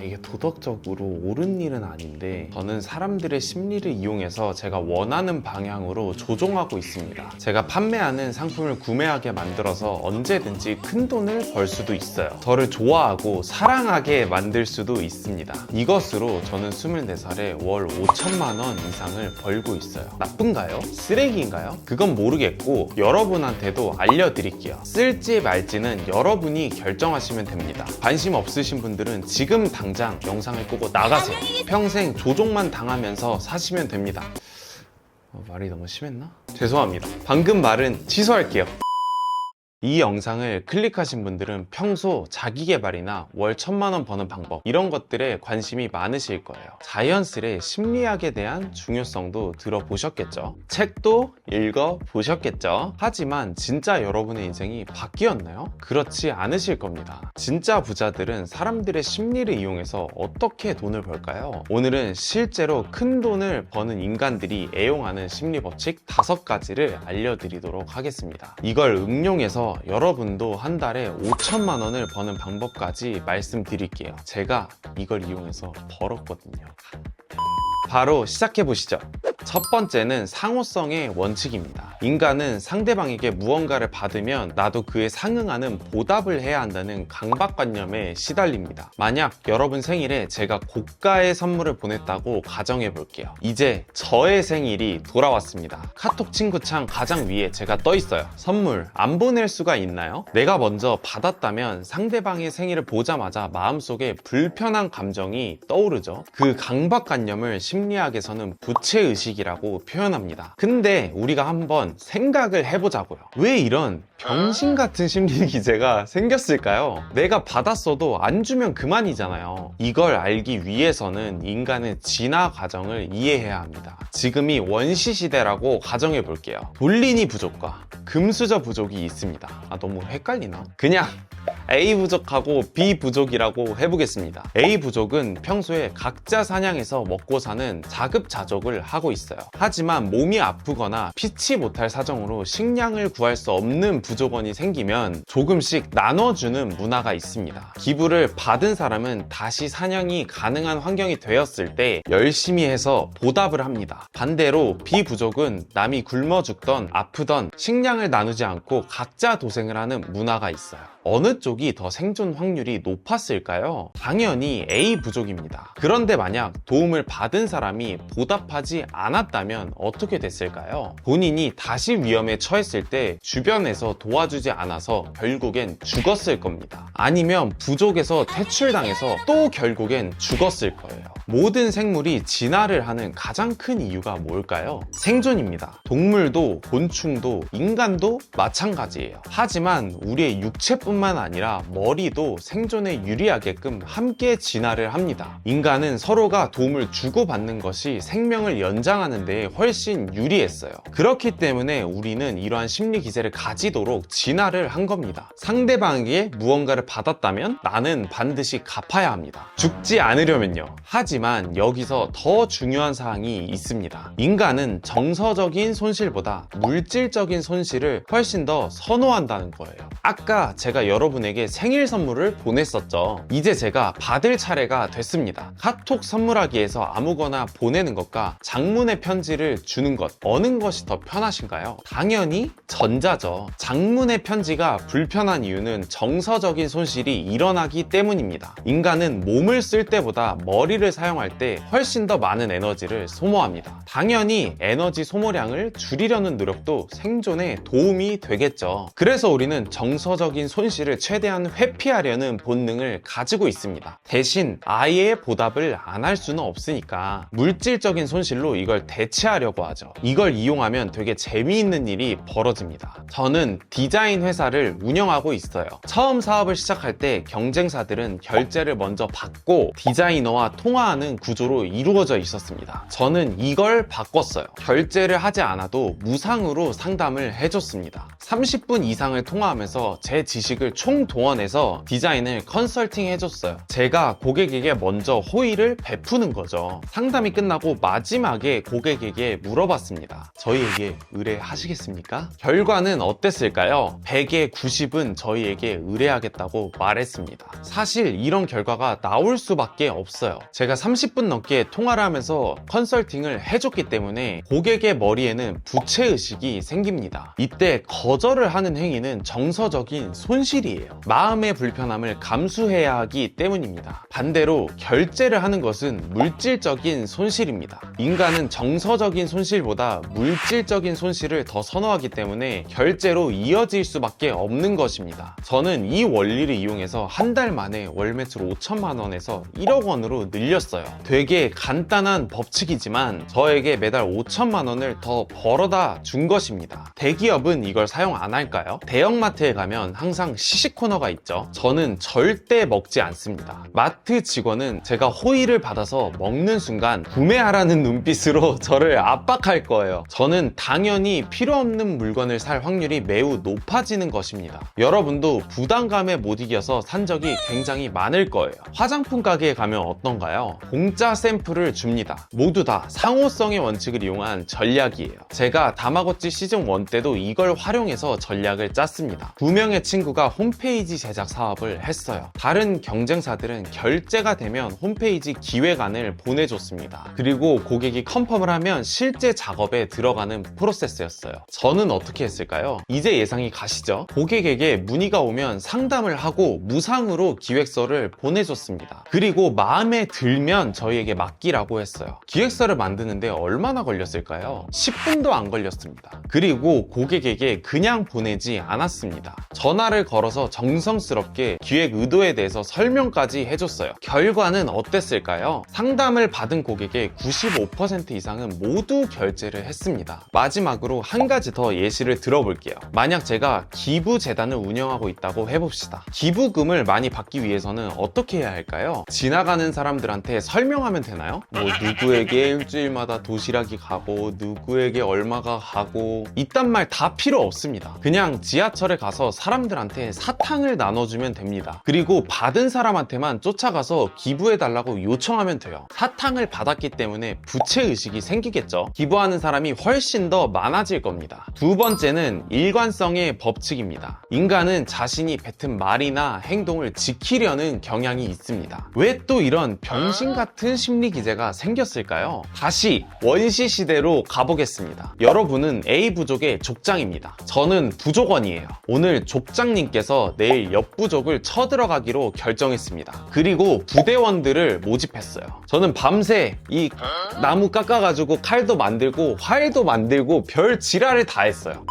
이게 도덕적으로 옳은 일은 아닌데 저는 사람들의 심리를 이용해서 제가 원하는 방향으로 조종하고 있습니다. 제가 판매하는 상품을 구매하게 만들어서 언제든지 큰 돈을 벌 수도 있어요. 저를 좋아하고 사랑하게 만들 수도 있습니다. 이것으로 저는 24살에 월 5천만 원 이상을 벌고 있어요. 나쁜가요? 쓰레기인가요? 그건 모르겠고 여러분한테도 알려드릴게요. 쓸지 말지는 여러분이 결정하시면 됩니다. 관심 없으신 분들은 지금 당장 영상을 끄고 나가세요. 평생 조종만 당하면서 사시면 됩니다. 말이 너무 심했나? 죄송합니다. 방금 말은 취소할게요. 이 영상을 클릭하신 분들은 평소 자기계발이나 월 1,000만 원 버는 방법 이런 것들에 관심이 많으실 거예요. 자연스레 심리학에 대한 중요성도 들어보셨겠죠? 책도 읽어보셨겠죠? 하지만 진짜 여러분의 인생이 바뀌었나요? 그렇지 않으실 겁니다. 진짜 부자들은 사람들의 심리를 이용해서 어떻게 돈을 벌까요? 오늘은 실제로 큰 돈을 버는 인간들이 애용하는 심리 법칙 5가지를 알려드리도록 하겠습니다. 이걸 응용해서 여러분도 한 달에 5천만 원을 버는 방법까지 말씀드릴게요. 제가 이걸 이용해서 벌었거든요. 바로 시작해보시죠. 첫 번째는 상호성의 원칙입니다. 인간은 상대방에게 무언가를 받으면 나도 그에 상응하는 보답을 해야 한다는 강박관념에 시달립니다. 만약 여러분 생일에 제가 고가의 선물을 보냈다고 가정해볼게요. 이제 저의 생일이 돌아왔습니다. 카톡 친구창 가장 위에 제가 떠있어요. 선물 안 보낼 수가 있나요? 내가 먼저 받았다면 상대방의 생일을 보자마자 마음속에 불편한 감정이 떠오르죠. 그 강박관념을 심리학에서는 부채의식이라고 표현합니다. 근데 우리가 한번 생각을 해보자고요. 왜 이런 병신 같은 심리 기제가 생겼을까요? 내가 받았어도 안 주면 그만이잖아요. 이걸 알기 위해서는 인간의 진화 과정을 이해해야 합니다. 지금이 원시 시대라고 가정해 볼게요. 돌리니 부족과 금수저 부족이 있습니다. 너무 헷갈리나? 그냥 A 부족하고 B 부족이라고 해보겠습니다. A 부족은 평소에 각자 사냥해서 먹고 사는 자급자족을 하고 있어요. 하지만 몸이 아프거나 피치 못할 사정으로 식량을 구할 수 없는 부족원이 생기면 조금씩 나눠주는 문화가 있습니다. 기부를 받은 사람은 다시 사냥이 가능한 환경이 되었을 때 열심히 해서 보답을 합니다. 반대로 B 부족은 남이 굶어 죽던 아프던 식량을 나누지 않고 각자 도생을 하는 문화가 있어요. 어느 쪽이 더 생존 확률이 높았을까요? 당연히 A 부족입니다. 그런데 만약 도움을 받은 사람이 보답하지 않았다면 어떻게 됐을까요? 본인이 다시 위험에 처했을 때 주변에서 도와주지 않아서 결국엔 죽었을 겁니다. 아니면 부족에서 퇴출당해서 또 결국엔 죽었을 거예요. 모든 생물이 진화를 하는 가장 큰 이유가 뭘까요? 생존입니다. 동물도 곤충도 인간도 마찬가지예요. 하지만 우리의 육체뿐만 아니라 머리도 생존에 유리하게끔 함께 진화를 합니다. 인간은 서로가 도움을 주고받는 것이 생명을 연장하는 데 훨씬 유리했어요. 그렇기 때문에 우리는 이러한 심리 기제를 가지도록 진화를 한 겁니다. 상대방에게 무언가를 받았다면 나는 반드시 갚아야 합니다. 죽지 않으려면요. 하지만 여기서 더 중요한 사항이 있습니다. 인간은 정서적인 손실보다 물질적인 손실을 훨씬 더 선호한다는 거예요. 아까 제가 여러분에게 생일 선물을 보냈었죠. 이제 제가 받을 차례가 됐습니다. 카톡 선물하기에서 아무거나 보내는 것과 장문의 편지를 주는 것, 어느 것이 더 편하신가요? 당연히 전자죠. 장문의 편지가 불편한 이유는 정서적인 손실이 일어나기 때문입니다. 인간은 몸을 쓸 때보다 머리를 사용할 때 훨씬 더 많은 에너지를 소모합니다. 당연히 에너지 소모량을 줄이려는 노력도 생존에 도움이 되겠죠. 그래서 우리는 정서적인 손실을 최대한 회피하려는 본능을 가지고 있습니다. 대신 아예 보답을 안 할 수는 없으니까 물질적인 손실로 이걸 대체하려고 하죠. 이걸 이용하면 되게 재미있는 일이 벌어집니다. 저는 디자인 회사를 운영하고 있어요. 처음 사업을 시작할 때 경쟁사들은 결제를 먼저 받고 디자이너와 통화하는 구조로 이루어져 있었습니다. 저는 이걸 바꿨어요. 결제를 하지 않아도 무상으로 상담을 해줬습니다. 30분 이상을 통화하면서 제 지식을 지식을 총동원해서 디자인을 컨설팅 해줬어요. 제가 고객에게 먼저 호의를 베푸는 거죠. 상담이 끝나고 마지막에 고객에게 물어봤습니다. 저희에게 의뢰하시겠습니까? 결과는 어땠을까요? 100에 90은 저희에게 의뢰하겠다고 말했습니다. 사실 이런 결과가 나올 수밖에 없어요. 제가 30분 넘게 통화를 하면서 컨설팅을 해줬기 때문에 고객의 머리에는 부채의식이 생깁니다. 이때 거절을 하는 행위는 정서적인 손실이에요. 마음의 불편함을 감수해야 하기 때문입니다. 반대로 결제를 하는 것은 물질적인 손실입니다. 인간은 정서적인 손실보다 물질적인 손실을 더 선호하기 때문에 결제로 이어질 수밖에 없는 것입니다. 저는 이 원리를 이용해서 한 달 만에 월 매출 5천만 원에서 1억 원으로 늘렸어요. 되게 간단한 법칙이지만 저에게 매달 5천만 원을 더 벌어다 준 것입니다. 대기업은 이걸 사용 안 할까요? 대형마트에 가면 항상 시식 코너가 있죠. 저는 절대 먹지 않습니다. 마트 직원은 제가 호의를 받아서 먹는 순간 구매하라는 눈빛으로 저를 압박할 거예요. 저는 당연히 필요 없는 물건을 살 확률이 매우 높아지는 것입니다. 여러분도 부담감에 못 이겨서 산 적이 굉장히 많을 거예요. 화장품 가게에 가면 어떤가요? 공짜 샘플을 줍니다. 모두 다 상호성의 원칙을 이용한 전략이에요. 제가 다마고치 시즌 1 때도 이걸 활용해서 전략을 짰습니다. 2명의 친구가 홈페이지 제작 사업을 했어요. 다른 경쟁사들은 결제가 되면 홈페이지 기획안을 보내줬습니다. 그리고 고객이 컨펌을 하면 실제 작업에 들어가는 프로세스였어요. 저는 어떻게 했을까요? 이제 예상이 가시죠? 고객에게 문의가 오면 상담을 하고 무상으로 기획서를 보내줬습니다. 그리고 마음에 들면 저희에게 맡기라고 했어요. 기획서를 만드는데 얼마나 걸렸을까요? 10분도 안 걸렸습니다. 그리고 고객에게 그냥 보내지 않았습니다. 전화를 걸어서 정성스럽게 기획 의도에 대해서 설명까지 해줬어요. 결과는 어땠을까요? 상담을 받은 고객의 95% 이상은 모두 결제를 했습니다. 마지막으로 한 가지 더 예시를 들어볼게요. 만약 제가 기부재단을 운영하고 있다고 해봅시다. 기부금을 많이 받기 위해서는 어떻게 해야 할까요? 지나가는 사람들한테 설명하면 되나요? 누구에게 일주일마다 도시락이 가고 누구에게 얼마가 가고 이딴 말 다 필요 없습니다. 그냥 지하철에 가서 사람들한테 사탕을 나눠주면 됩니다. 그리고 받은 사람한테만 쫓아가서 기부해달라고 요청하면 돼요. 사탕을 받았기 때문에 부채의식이 생기겠죠. 기부하는 사람이 훨씬 더 많아질 겁니다. 두 번째는 일관성의 법칙입니다. 인간은 자신이 뱉은 말이나 행동을 지키려는 경향이 있습니다. 왜 또 이런 병신 같은 심리 기제가 생겼을까요? 다시 원시 시대로 가보겠습니다. 여러분은 A 부족의 족장입니다. 저는 부족원이에요. 오늘 족장님께서 내일 옆 부족을 쳐들어가기로 결정했습니다. 그리고 부대원들을 모집했어요. 저는 밤새 이 나무 깎아가지고 칼도 만들고 활도 만들고 별 지랄을 다 했어요.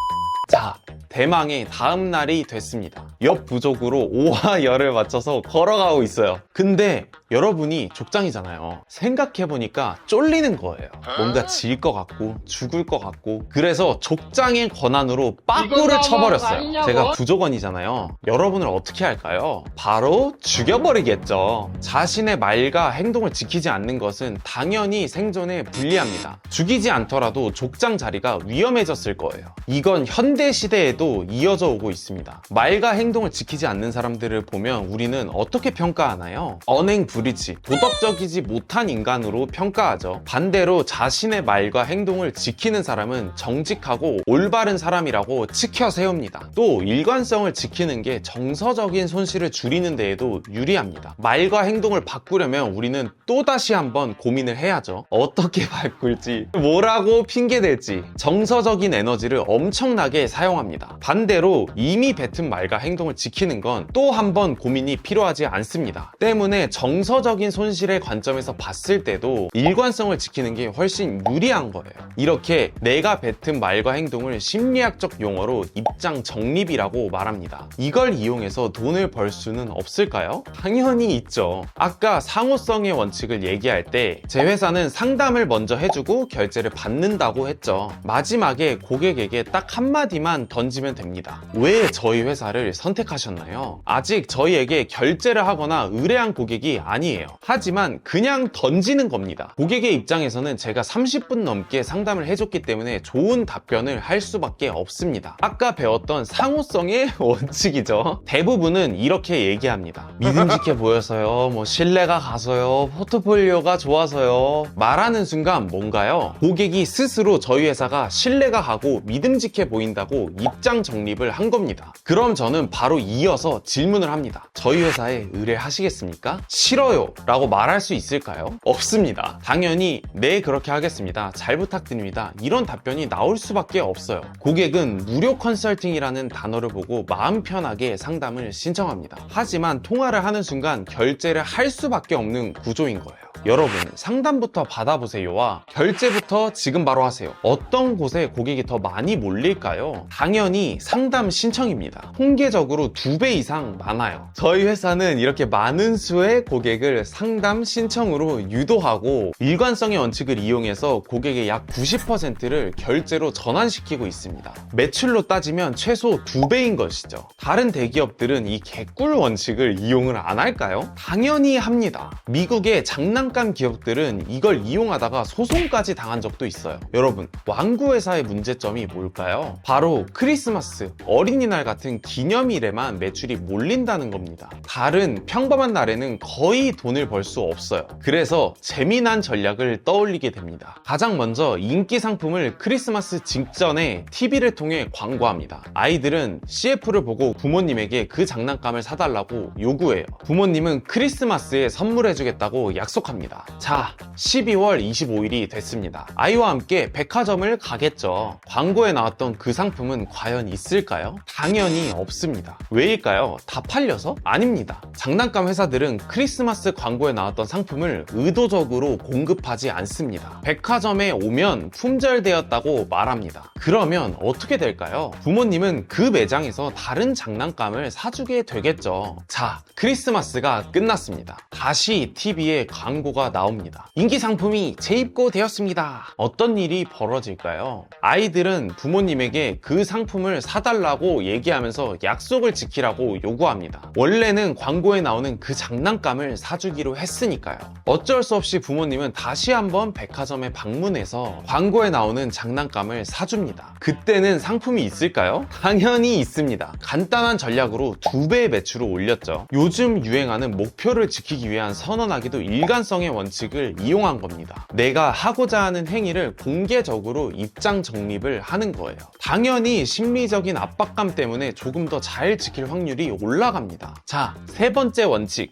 자, 대망의 다음 날이 됐습니다. 옆 부족으로 오와 열을 맞춰서 걸어가고 있어요. 근데 여러분이 족장이잖아요. 생각해보니까 쫄리는 거예요. 뭔가 질 것 같고 죽을 것 같고. 그래서 족장의 권한으로 빠꾸를 쳐버렸어요. 제가 부족원이잖아요. 여러분을 어떻게 할까요? 바로 죽여버리겠죠. 자신의 말과 행동을 지키지 않는 것은 당연히 생존에 불리합니다. 죽이지 않더라도 족장 자리가 위험해졌을 거예요. 이건 현대 시대에도 이어져 오고 있습니다. 말과 행동을 지키지 않는 사람들을 보면 우리는 어떻게 평가하나요? 언행불이지, 도덕적이지 못한 인간으로 평가하죠. 반대로 자신의 말과 행동을 지키는 사람은 정직하고 올바른 사람이라고 치켜 세웁니다. 또 일관성을 지키는 게 정서적인 손실을 줄이는 데에도 유리합니다. 말과 행동을 바꾸려면 우리는 또다시 한번 고민을 해야죠. 어떻게 바꿀지, 뭐라고 핑계댈지. 정서적인 에너지를 엄청나게 사용합니다. 반대로 이미 뱉은 말과 행동을 지키는 건 또 한 번 고민이 필요하지 않습니다. 때문에 정서적인 손실의 관점에서 봤을 때도 일관성을 지키는 게 훨씬 유리한 거예요. 이렇게 내가 뱉은 말과 행동을 심리학적 용어로 입장 정립이라고 말합니다. 이걸 이용해서 돈을 벌 수는 없을까요? 당연히 있죠. 아까 상호성의 원칙을 얘기할 때 제 회사는 상담을 먼저 해주고 결제를 받는다고 했죠. 마지막에 고객에게 딱 한마디만 던지면 됩니다. 왜 저희 회사를 선택하셨나요? 아직 저희에게 결제를 하거나 의뢰한 고객이 아니에요. 하지만 그냥 던지는 겁니다. 고객의 입장에서는 제가 30분 넘게 상담을 해줬기 때문에 좋은 답변을 할 수밖에 없습니다. 아까 배웠던 상호성의 원칙이죠. 대부분은 이렇게 얘기합니다. 믿음직해 보여서요, 신뢰가 가서요, 포트폴리오가 좋아서요. 말하는 순간 뭔가요? 고객이 스스로 저희 회사가 신뢰가 가고 믿음직해 보인다고 입장 정립을 한 겁니다. 그럼 저는 바로 이어서 질문을 합니다. 저희 회사에 의뢰하시겠습니까? 싫어요 라고 말할 수 있을까요? 없습니다. 당연히 네, 그렇게 하겠습니다, 잘 부탁드립니다, 이런 답변이 나올 수밖에 없어요. 고객은 무료 컨설팅이라는 단어를 보고 마음 편하게 상담을 신청합니다. 하지만 통화를 하는 순간 결제를 할 수밖에 없는 구조인 거예요. 여러분, 상담부터 받아보세요와 결제부터 지금 바로 하세요. 어떤 곳에 고객이 더 많이 몰릴까요? 당연히 상담 신청입니다. 통계적으로 2배 이상 많아요. 저희 회사는 이렇게 많은 수의 고객을 상담 신청으로 유도하고 일관성의 원칙을 이용해서 고객의 약 90%를 결제로 전환시키고 있습니다. 매출로 따지면 최소 2배인 것이죠. 다른 대기업들은 이 개꿀 원칙을 이용을 안 할까요? 당연히 합니다. 미국의 장난감 기업들은 이걸 이용하다가 소송까지 당한 적도 있어요. 여러분, 완구 회사의 문제점이 뭘까요? 바로 크리스마스, 어린이날 같은 기념일에만 매출이 몰린다는 겁니다. 다른 평범한 날에는 거의 돈을 벌 수 없어요. 그래서 재미난 전략을 떠올리게 됩니다. 가장 먼저 인기 상품을 크리스마스 직전에 TV를 통해 광고합니다. 아이들은 CF를 보고 부모님에게 그 장난감을 사달라고 요구해요. 부모님은 크리스마스에 선물해주겠다고 약속합니다. 자, 12월 25일이 됐습니다. 아이와 함께 백화점을 가겠죠. 광고에 나왔던 그 상품은 과연 있을까요? 당연히 없습니다. 왜일까요? 다 팔려서? 아닙니다. 장난감 회사들은 크리스마스 광고에 나왔던 상품을 의도적으로 공급하지 않습니다. 백화점에 오면 품절되었다고 말합니다. 그러면 어떻게 될까요? 부모님은 그 매장에서 다른 장난감을 사주게 되겠죠. 자, 크리스마스가 끝났습니다. 다시 TV에 광고가 나옵니다. 인기 상품이 재입고되었습니다. 어떤 일이 벌어질까요? 아이들은 부모님에게 그 상품을 사달라고 얘기하면서 약속을 지키라고 요구합니다. 원래는 광고에 나오는 그 장난감을 사주기로 했으니까요. 어쩔 수 없이 부모님은 다시 한번 백화점에 방문해서 광고에 나오는 장난감을 사줍니다. 그때는 상품이 있을까요? 당연히 있습니다. 간단한 전략으로 2배의 매출을 올렸죠. 요즘 유행하는 목표를 지키기 위한 선언하기도 일관성의 원칙을 이용한 겁니다. 내가 하고자 하는 행위를 공개적으로 입장 정립을 하는 거예요. 당연히 심리적인 압박감 때문에 조금 더 잘 지킬 확률이 올라갑니다. 자, 3번째 원칙.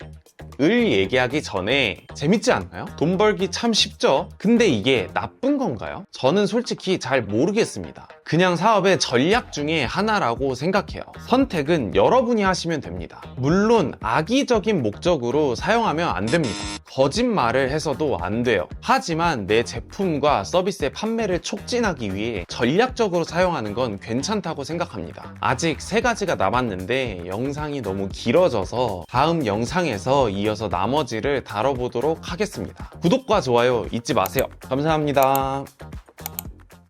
을 얘기하기 전에 재밌지 않나요? 돈 벌기 참 쉽죠? 근데 이게 나쁜 건가요? 저는 솔직히 잘 모르겠습니다. 그냥 사업의 전략 중에 하나라고 생각해요. 선택은 여러분이 하시면 됩니다. 물론 악의적인 목적으로 사용하면 안 됩니다. 거짓말을 해서도 안 돼요. 하지만 내 제품과 서비스의 판매를 촉진하기 위해 전략적으로 사용하는 건 괜찮다고 생각합니다. 아직 3가지가 남았는데 영상이 너무 길어져서 다음 영상에서 이어서 나머지를 다뤄보도록 하겠습니다. 구독과 좋아요 잊지 마세요. 감사합니다.